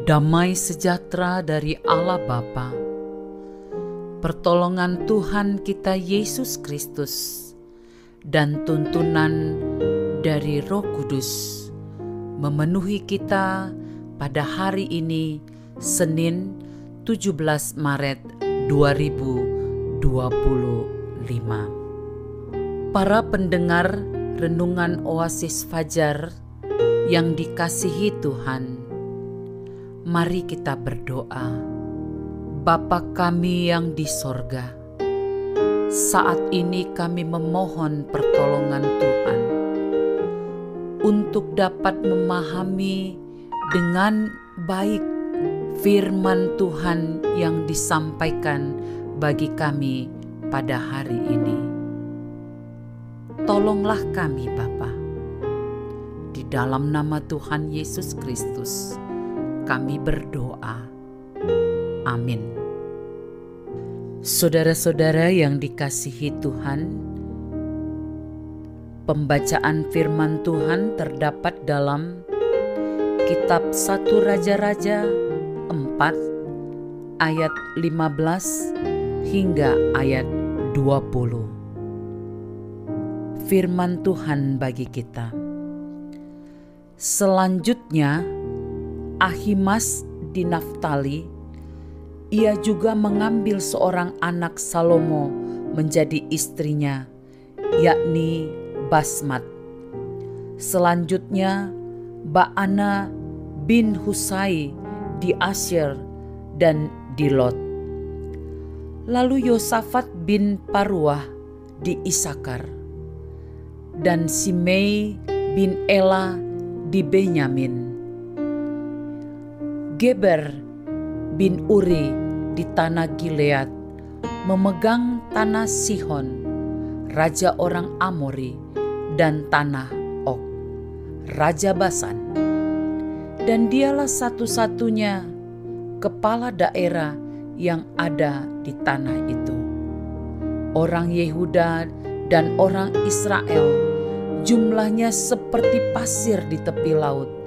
Damai sejahtera dari Allah Bapa, pertolongan Tuhan kita Yesus Kristus, dan tuntunan dari Roh Kudus memenuhi kita pada hari ini, Senin 17 Maret 2025. Para pendengar renungan Oasis Fajar yang dikasihi Tuhan, mari kita berdoa. Bapa kami yang di sorga, saat ini kami memohon pertolongan Tuhan untuk dapat memahami dengan baik firman Tuhan yang disampaikan bagi kami pada hari ini. Tolonglah kami Bapa, di dalam nama Tuhan Yesus Kristus kami berdoa. Amin. Saudara-saudara yang dikasihi Tuhan, pembacaan firman Tuhan terdapat dalam kitab 1 Raja-Raja 4 ayat 15 hingga ayat 20. Firman Tuhan bagi kita. Selanjutnya Ahimas di Naftali, ia juga mengambil seorang anak Salomo menjadi istrinya, yakni Basmat. Selanjutnya Baana bin Husai di Asyer dan di Lot. Lalu Yosafat bin Paruah di Isakar, dan Simei bin Ela di Benyamin. Geber bin Uri di tanah Gilead memegang tanah Sihon, raja orang Amori, dan tanah Og, raja Basan. Dan dialah satu-satunya kepala daerah yang ada di tanah itu. Orang Yehuda dan orang Israel jumlahnya seperti pasir di tepi laut.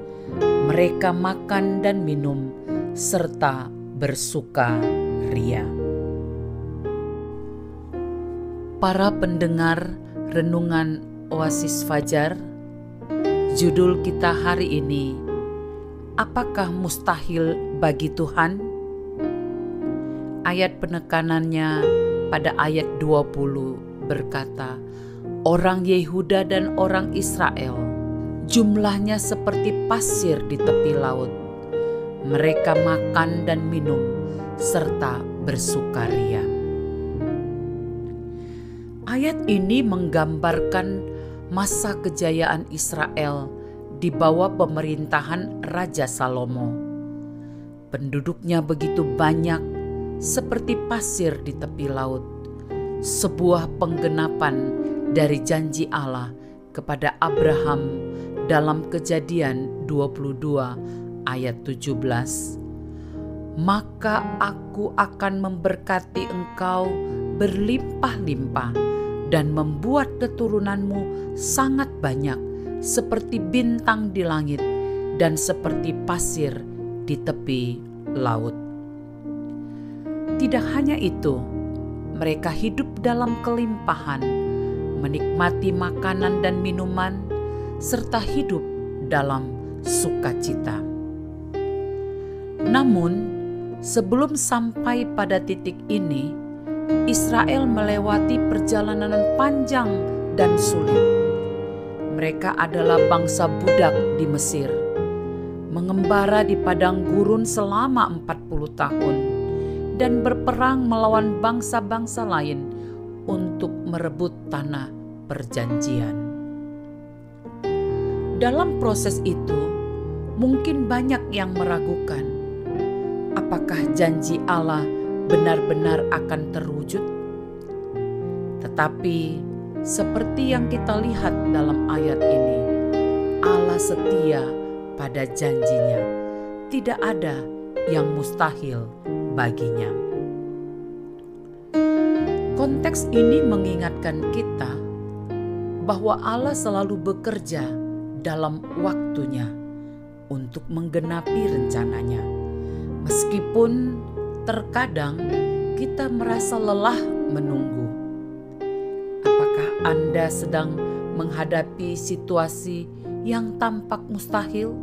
Mereka makan dan minum serta bersuka ria. Para pendengar renungan Oasis Fajar, judul kita hari ini, apakah mustahil bagi Tuhan? Ayat penekanannya pada ayat 20 berkata, orang Yehuda dan orang Israel jumlahnya seperti pasir di tepi laut. Mereka makan dan minum serta bersukaria. Ayat ini menggambarkan masa kejayaan Israel di bawah pemerintahan Raja Salomo. Penduduknya begitu banyak seperti pasir di tepi laut. Sebuah penggenapan dari janji Allah kepada Abraham dalam Kejadian 22 ayat 17. Maka aku akan memberkati engkau berlimpah-limpah dan membuat keturunanmu sangat banyak seperti bintang di langit dan seperti pasir di tepi laut. Tidak hanya itu, mereka hidup dalam kelimpahan, menikmati makanan dan minuman, serta hidup dalam sukacita. Namun, sebelum sampai pada titik ini, Israel melewati perjalanan panjang dan sulit. Mereka adalah bangsa budak di Mesir, mengembara di padang gurun selama 40 tahun, dan berperang melawan bangsa-bangsa lain untuk merebut tanah perjanjian. Dalam proses itu, mungkin banyak yang meragukan, apakah janji Allah benar-benar akan terwujud? Tetapi seperti yang kita lihat dalam ayat ini, Allah setia pada janjinya. Tidak ada yang mustahil baginya. Konteks ini mengingatkan kita bahwa Allah selalu bekerja dalam waktunya untuk menggenapi rencananya, Meskipun terkadang kita merasa lelah menunggu. Apakah Anda sedang menghadapi situasi yang tampak mustahil?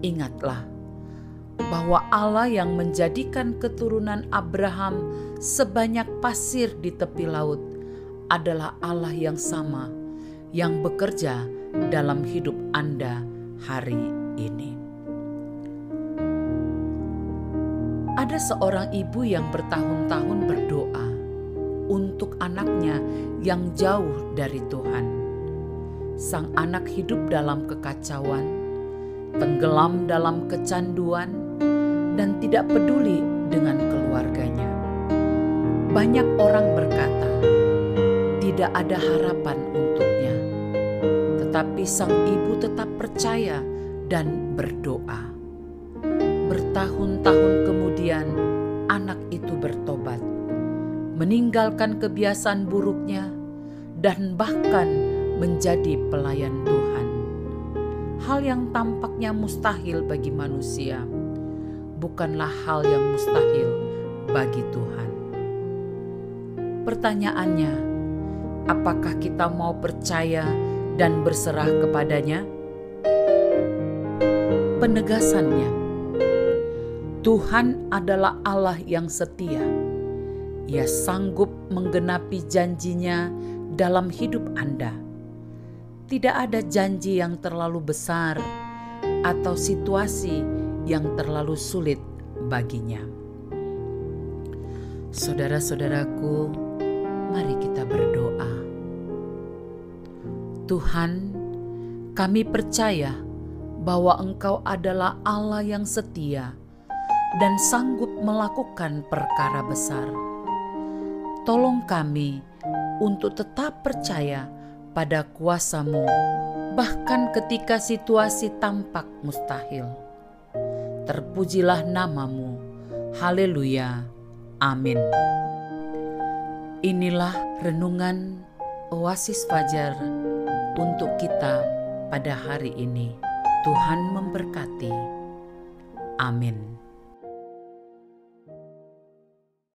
Ingatlah bahwa Allah yang menjadikan keturunan Abraham sebanyak pasir di tepi laut adalah Allah yang sama yang bekerja dalam hidup Anda hari ini. Ada seorang ibu yang bertahun-tahun berdoa untuk anaknya yang jauh dari Tuhan. Sang anak hidup dalam kekacauan, tenggelam dalam kecanduan, dan tidak peduli dengan keluarganya. Banyak orang berkata, tidak ada harapan untuknya. Tetapi sang ibu tetap percaya dan berdoa. Bertahun-tahun kemudian, anak itu bertobat, meninggalkan kebiasaan buruknya, dan bahkan menjadi pelayan Tuhan. Hal yang tampaknya mustahil bagi manusia, bukanlah hal yang mustahil bagi Tuhan. Pertanyaannya, apakah kita mau percaya dan berserah kepadanya? Penegasannya, Tuhan adalah Allah yang setia. Ia sanggup menggenapi janjinya dalam hidup Anda. Tidak ada janji yang terlalu besar atau situasi yang terlalu sulit baginya. Saudara-saudaraku, mari kita berdoa. Tuhan, kami percaya bahwa Engkau adalah Allah yang setia dan sanggup melakukan perkara besar. Tolong kami untuk tetap percaya pada kuasa-Mu, bahkan ketika situasi tampak mustahil. Terpujilah nama-Mu. Haleluya. Amin. Inilah renungan Oasis Fajar untuk kita pada hari ini. Tuhan memberkati. Amin.